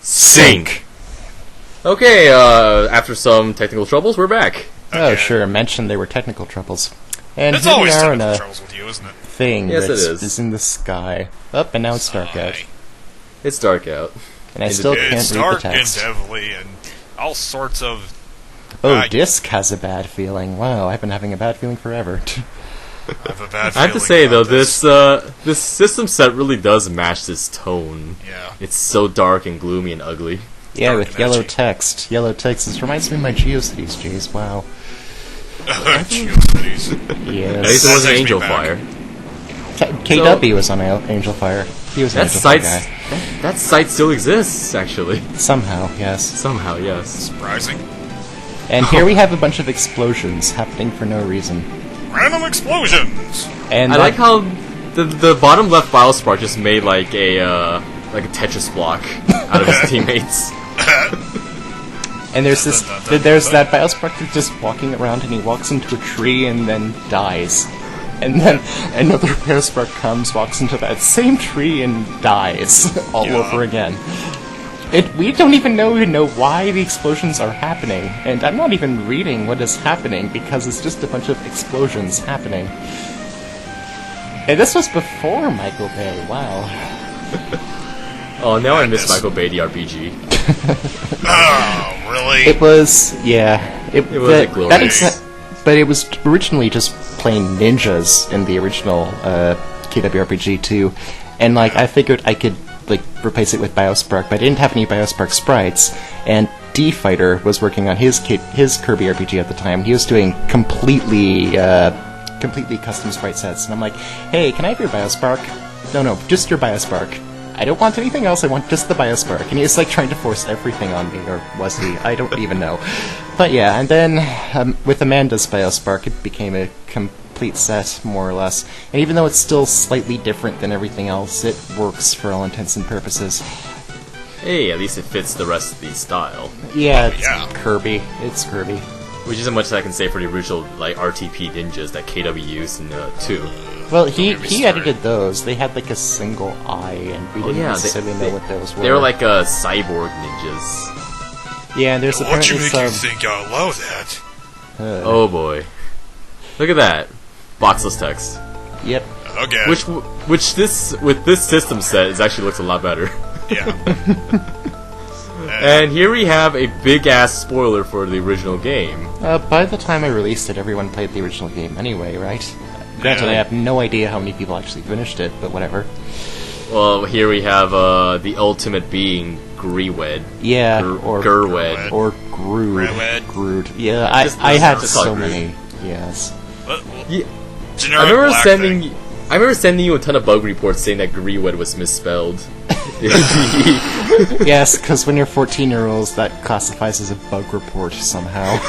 Sync. Okay, after some technical troubles, we're back. Oh, sure. Mentioned they were technical troubles. And it's always technical troubles with you, isn't it? Thing yes, that it is in the sky. Up, and now it's dark out. It's dark out. And I still can't read the text. It's dark and devilly and all sorts of... Oh, Disc has a bad feeling. Wow, I've been having a bad feeling forever. I have a bad feeling. I have to say, though, this system set really does match this tone. Yeah. It's so dark and gloomy and ugly. Yeah, with yellow text. Yellow text. This reminds me of my GeoCities, Jays. Wow. GeoCities. Yes. At least it wasn't Angel Fire. KW was on Angel Fire. He was an Angel Fire guy. That site still exists, actually. Somehow, yes. Somehow, yes. Surprising. And here we have a bunch of explosions happening for no reason. Random explosions! And I like how the bottom left Biospark just made like a Tetris block out of his teammates. And there's that Biospark that's just walking around and he walks into a tree and then dies. And then another Biospark comes, walks into that same tree and dies all over again. We don't even know why the explosions are happening, and I'm not even reading what is happening because it's just a bunch of explosions happening. And this was before Michael Bay, wow. Oh, now I miss Michael Bay, the RPG. Oh, really? It was, yeah. It was glorious. But it was originally just plain ninjas in the original KWRPG too, and like I figured I could like replace it with Biospark, but I didn't have any Biospark sprites, and D-Fighter was working on his Kirby RPG at the time. He was doing completely custom sprite sets, and I'm like, hey, can I have your Biospark? No, just your Biospark. I don't want anything else, I want just the Biospark. And he was like trying to force everything on me, or was he? I don't even know. But yeah, and then with Amanda's Biospark, it became a complete set, more or less. And even though it's still slightly different than everything else, it works for all intents and purposes. Hey, at least it fits the rest of the style. Yeah, Kirby. It's Kirby. Which isn't much that I can say for the original like RTP ninjas that KW used in 2. Well, he edited those. They had like a single eye, and we didn't necessarily know what those were. They were like cyborg ninjas. Yeah, and there's apparently what you make you think I'll allow that? Oh boy. Look at that. Boxless text. Yep. Okay. Which with this system set actually looks a lot better. Yeah. And here we have a big-ass spoiler for the original game. By the time I released it, everyone played the original game anyway, right? Granted, I have no idea how many people actually finished it, but whatever. Well, here we have the ultimate being, Griwed. Yeah, or Gerwed. Or Grood. Grood. Yeah, I had so many. Yes. I remember sending you a ton of bug reports saying that Griwed was misspelled. Yes, because when you're 14-year-olds, that classifies as a bug report somehow.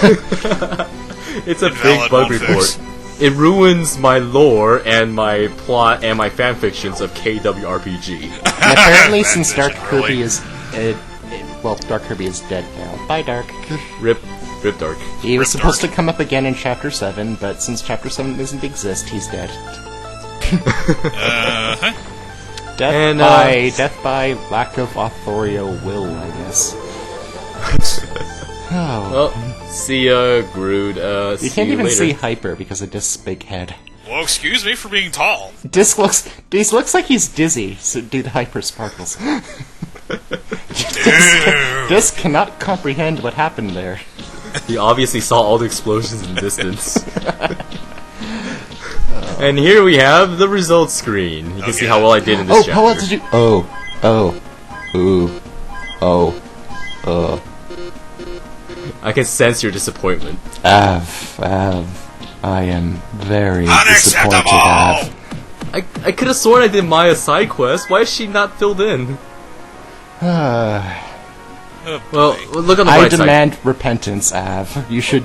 It's a big bug report. It ruins my lore and my plot and my fanfictions of KWRPG. And apparently, since Dark Kirby is... Dark Kirby is dead now. Bye, Dark. Rip Dark. He was supposed to come up again in Chapter 7, but since Chapter 7 doesn't exist, he's dead. Death by lack of authorial will, I guess. Well, see ya, Grood. You can't even see Hyper because of Disc's big head. Well, excuse me for being tall. Disc looks like he's dizzy, so do the Hyper sparkles. Disc cannot comprehend what happened there. He obviously saw all the explosions in the distance. And here we have the results screen. You can see how well I did in this chapter. How well did you... I can sense your disappointment. Av, I am very disappointed, Av. I could have sworn I did Maya's side quest. Why is she not filled in? Well, look on the bright side. I demand repentance, Av. You should...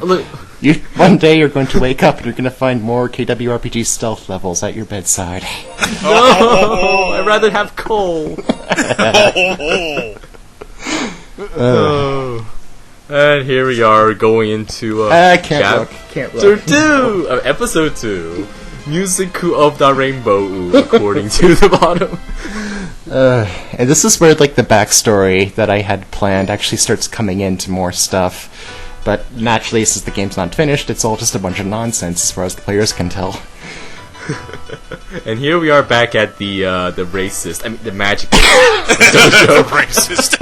one day you're going to wake up and you're going to find more KWRPG stealth levels at your bedside. No! I'd rather have coal. And here we are going into Chapter 2 of Episode 2. Music of the Rainbow, according to the bottom. And this is where, like, the backstory that I had planned actually starts coming into more stuff. But naturally, since the game's not finished, it's all just a bunch of nonsense as far as the players can tell. And here we are back at the racist, the magic dojo. Racist.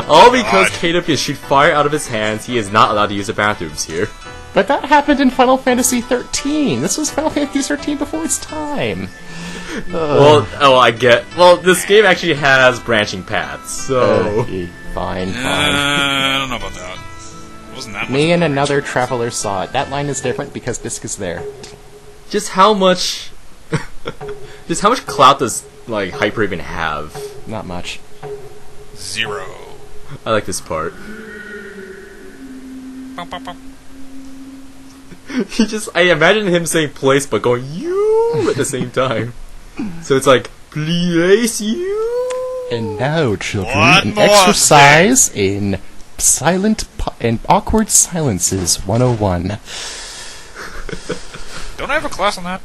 All because Caleb can shoot fire out of his hands, he is not allowed to use the bathrooms here. But that happened in Final Fantasy XIII! This was Final Fantasy XIII before its time! Well, this game actually has branching paths, so... Fine. I don't know about that. Wasn't that Me and another traveler saw it. That line is different because Disc is there. Just how much... just how much clout does, like, Hyper even have? Not much. 0. I like this part. Bum, bum, bum. I imagine him saying place but going you at the same time. So it's like, place you. And now, children, One an more exercise in awkward silences 101. Don't I have a class on that?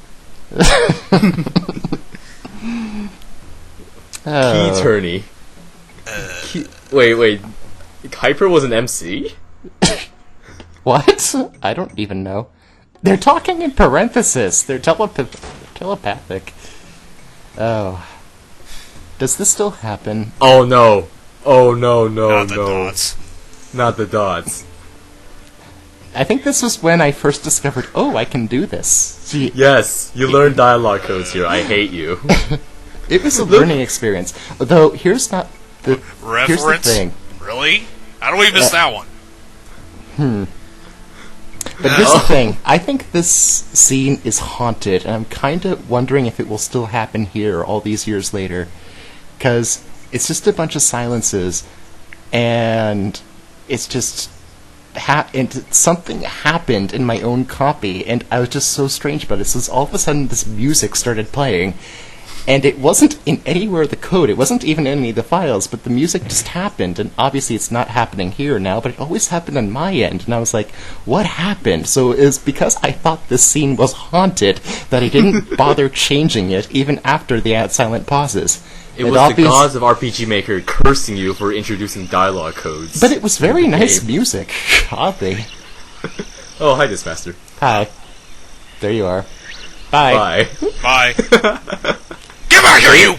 Key attorney. Wait. Hyper was an MC? What? I don't even know. They're talking in parenthesis. They're telepathic. Oh. Does this still happen? Oh no. Oh no, Not the dots. Not the dots. I think this was when I first discovered, oh, I can do this. See, Yes, you learned dialogue codes here. I hate you. it was a learning experience. Though, here's the thing. Really? How do we miss that one? But here's the thing. I think this scene is haunted, and I'm kind of wondering if it will still happen here all these years later. Because it's just a bunch of silences, and it's just... and something happened in my own copy, and I was just so strange about it. So all of a sudden, this music started playing, and it wasn't in anywhere the code. It wasn't even in any of the files, but the music just happened, and obviously it's not happening here now, but it always happened on my end, and I was like, what happened? So it was because I thought this scene was haunted that I didn't bother changing it, even after the silent pauses. It was the gods of RPG Maker cursing you for introducing dialogue codes. But it was very nice music, oddly. Oh, hi, Dismaster. Hi. There you are. Bye. Bye. Get back here, you!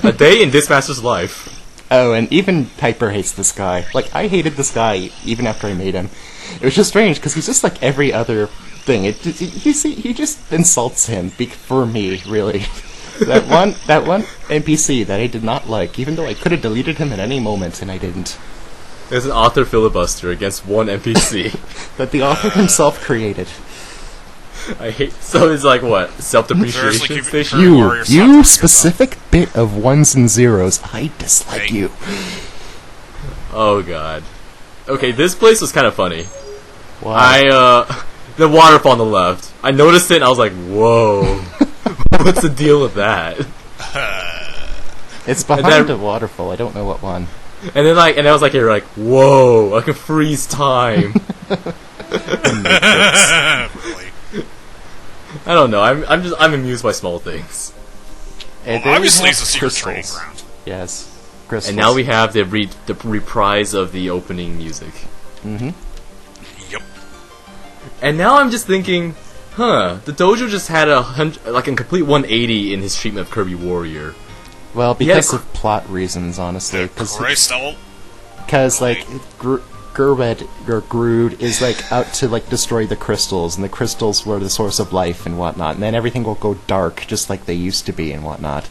A day in Dismaster's life. Oh, and even Piper hates this guy. Like, I hated this guy even after I made him. It was just strange, because he's just like every other thing. He just insults him, for me, really. That one NPC that I did not like, even though I could have deleted him at any moment, and I didn't. There's an author filibuster against one NPC. That the author himself created. I hate... So it's like, what? Self-depreciation station? You specific bit of ones and zeros, I dislike you. Oh, God. Okay, this place was kind of funny. Wow. The waterfall on the left. I noticed it and I was like, whoa. What's the deal with that? It's behind a waterfall, I don't know what one. And then I was like, you're like, whoa, I can freeze time. Really? I don't know. I'm amused by small things. Well, obviously, it's a secret training ground. Yes, crystals. And now we have the reprise of the opening music. Mm-hmm. Yep. And now I'm just thinking, the dojo just had a complete 180 in his treatment of Kirby Warrior. Well, because of plot reasons, honestly. Because like Grood is like out to like destroy the crystals, and the crystals were the source of life and whatnot, and then everything will go dark just like they used to be and whatnot.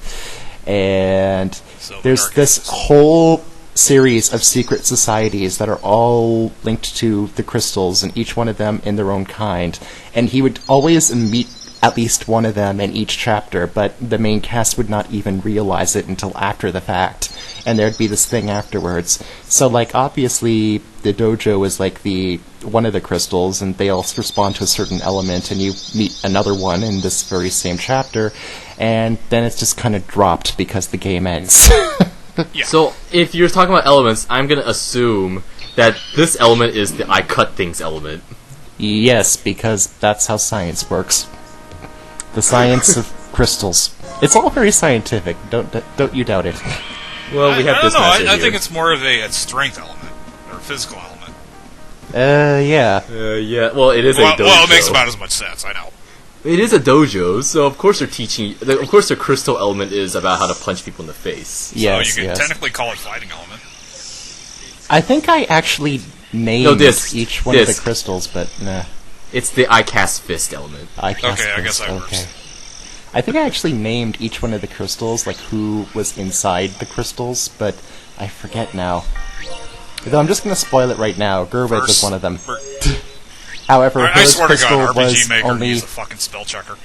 And so there's this whole series of secret societies that are all linked to the crystals, and each one of them in their own kind. And he would always meet at least one of them in each chapter, but the main cast would not even realize it until after the fact, and there'd be this thing afterwards. So, like, obviously, the dojo is like one of the crystals, and they all respond to a certain element, and you meet another one in this very same chapter, and then it's just kind of dropped because the game ends. Yeah. So, if you're talking about elements, I'm gonna assume that this element is the I cut things element. Yes, because that's how science works. The science of crystals. It's all very scientific. Don't you doubt it. Well, we have I don't this know. master I here. think it's more of a strength element or physical element. Yeah. Yeah. Well, it is a dojo. Well, it makes about as much sense. I know. It is a dojo, so of course they're teaching. Of course, the crystal element is about how to punch people in the face. Yes, So you can yes. technically call it fighting element. I think I actually named disc. each one of Disc. the crystals, but nah. It's the I cast fist element. I guess that works. okay. I think I actually named each one of the crystals, like who was inside the crystals, but I forget now. Though I'm just going to spoil it right now. Gerwig was one of them. However, I his swear to crystal God, was RPG Maker only... used a fucking spell checker.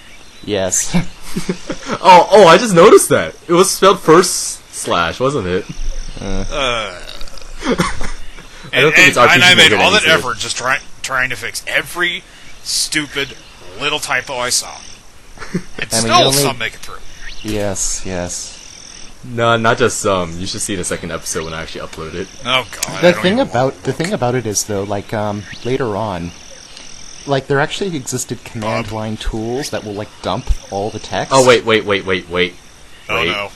Yes. Oh, I just noticed that. It was spelled first slash, wasn't it? I don't think it's RPG I made Maker all that that needs it. effort just trying to fix every stupid little typo I saw. And I mean, still you only- some make it through. yes. No, not just some. You should see the second episode when I actually upload it. Oh God! The thing about it is though, like later on, like there actually existed command line tools that will like dump all the text. Oh wait. Oh no!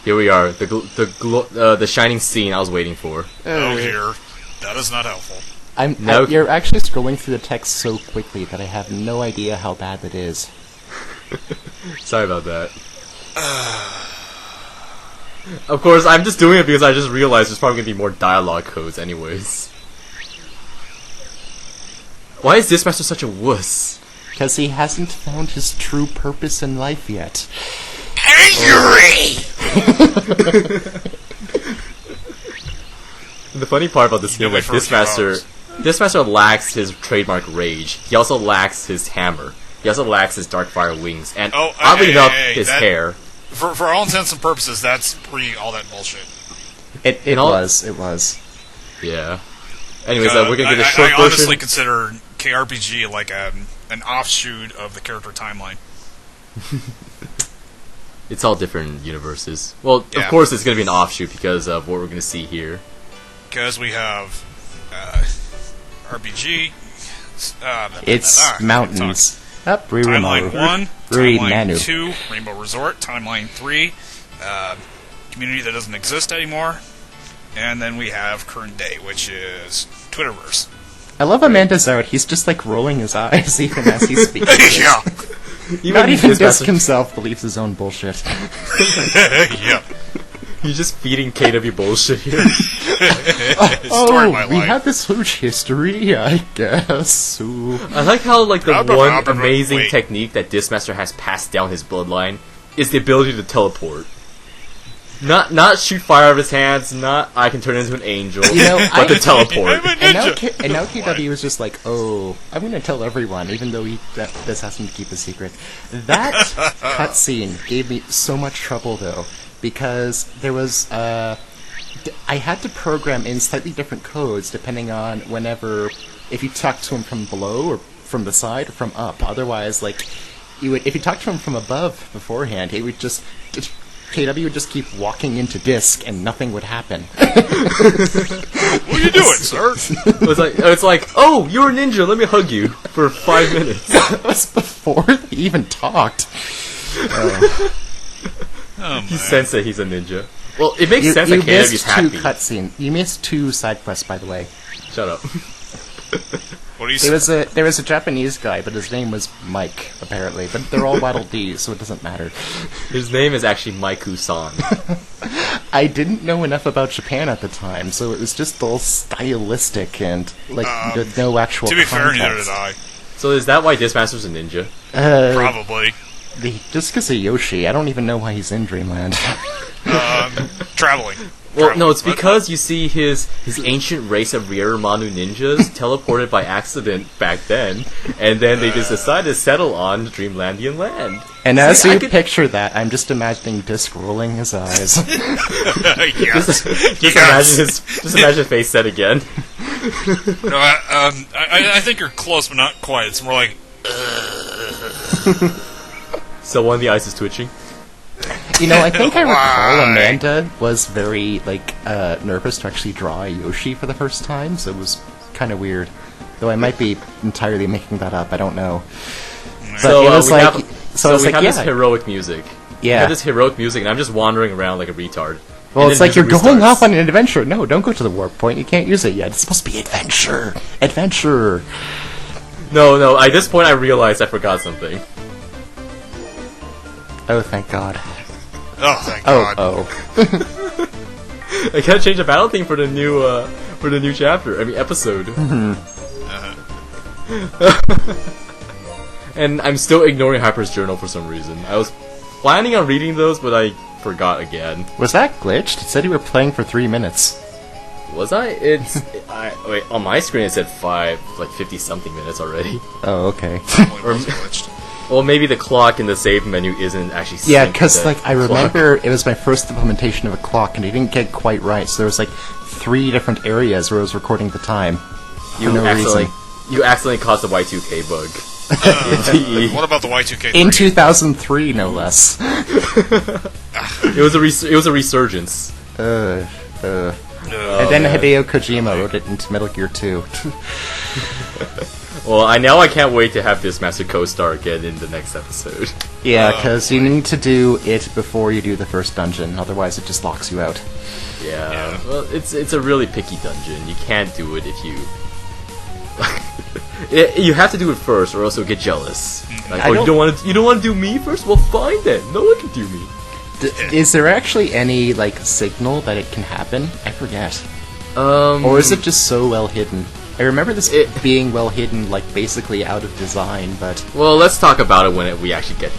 Here we are. The shining scene I was waiting for. Oh dear, that is not helpful. You're actually scrolling through the text so quickly that I have no idea how bad that is. Sorry about that. Of course, I'm just doing it because I just realized there's probably gonna be more dialogue codes anyways. Why is this master such a wuss? Because he hasn't found his true purpose in life yet. Angry! The funny part about this game is that this master lacks his trademark rage. He also lacks his hammer. He also lacks his dark fire wings, and oddly enough, his hair. For all intents and purposes, that's pretty all that bullshit. It was. Yeah. Anyways, we're gonna get a short I version. honestly consider KRPG like an offshoot of the character timeline. It's all different universes. Well, Yeah. of course, it's gonna be an offshoot because of what we're gonna see here. Because we have RPG. It's mountains. Up, Timeline 1, Read Timeline Manu. 2, Rainbow Resort, Timeline 3, Community that doesn't exist anymore, and then we have Current Day, which is Twitterverse. I love Amanda's out. He's just like rolling his eyes even as he's speaking. Yeah. Not even this Disc master- himself believes his own bullshit. Yeah. He's just feeding KW bullshit here. Story of my we life. have this huge history, I guess. Ooh. I like how the one amazing wait. technique that Dismaster has passed down his bloodline is the ability to teleport. Not shoot fire out of his hands, not I can turn into an angel, You know, but to teleport. I'm a And now, ninja. and now KW is just like, oh, I'm going to tell everyone, even though this has him to keep a secret. That cutscene gave me so much trouble, though, because there was, I had to program in slightly different codes depending on if you talk to him from below or from the side or from up. Otherwise, like, if you talked to him from above beforehand, he would KW would just keep walking into Disc and nothing would happen. What are you doing, sir? It's like, oh, you're a ninja, let me hug you for 5 minutes. That was before they even talked. Oh, He man. sensed that he's a ninja. Well, it makes You sense that KW's missed two happy. cutscenes. You missed two side quests, by the way. Shut up. What do you There say? was a Japanese guy, but his name was Mike, apparently. But they're all Waddle D's, so it doesn't matter. His name is actually Maiku-san. I didn't know enough about Japan at the time, so it was just all stylistic and with no actual. To be fair, neither context. did I. So is that why Dismaster's a ninja? Probably. Just because of Yoshi, I don't even know why he's in Dreamland. Traveling. Well, no, it's because you see his ancient race of Rierumanu ninjas teleported by accident back then, and then they just decided to settle on Dreamlandian land. And as See, I you could- picture that, I'm just imagining Disc rolling his eyes. Yes. Just imagine his face set again. No, I think you're close, but not quite. It's more like, So one of the eyes is twitching. You know, I think I recall Why? Amanda was very, nervous to actually draw a Yoshi for the first time, so it was kind of weird. Though I might be entirely making that up, I don't know. But So it was we like... have, so I was we like, have this yeah. heroic music. Yeah. You have this heroic music, and I'm just wandering around like a retard. Well, And it's then like you're music going restarts. off on an adventure. No, don't go to the warp point. You can't use it yet. It's supposed to be adventure. Adventure. No, at this point I realized I forgot something. Oh, thank God. Oh, thank God. Oh. I gotta change the battle theme for the new chapter. I mean episode. And I'm still ignoring Hyper's journal for some reason. I was planning on reading those, but I forgot again. Was that glitched? It said you were playing for 3 minutes. Was I? Wait, on my screen it said 50 something minutes already. Oh, okay. Definitely was glitched. Well, maybe the clock in the save menu isn't actually synced Yeah, with because the like I clock. remember it was my first implementation of a clock, and it didn't get quite right. So there was like 3 different areas where I was recording the time for no reason. You accidentally caused the Y2K bug. What about the Y2K3? In 2003, no less. It was a resurgence. And then man. Hideo Kojima wrote it into Metal Gear 2. Well, I can't wait to have this Master Co-star again in the next episode. Yeah, because you need to do it before you do the first dungeon, otherwise it just locks you out. Yeah. Well, it's a really picky dungeon. You can't do it if you. You have to do it first, or else you'll get jealous. Like, you don't want to do me first? Well, fine then. No one can do me. Is there actually any like signal that it can happen? I forget. Or Or is it just so well hidden? I remember this being well hidden, like basically out of design, but Well, let's talk about it when we actually get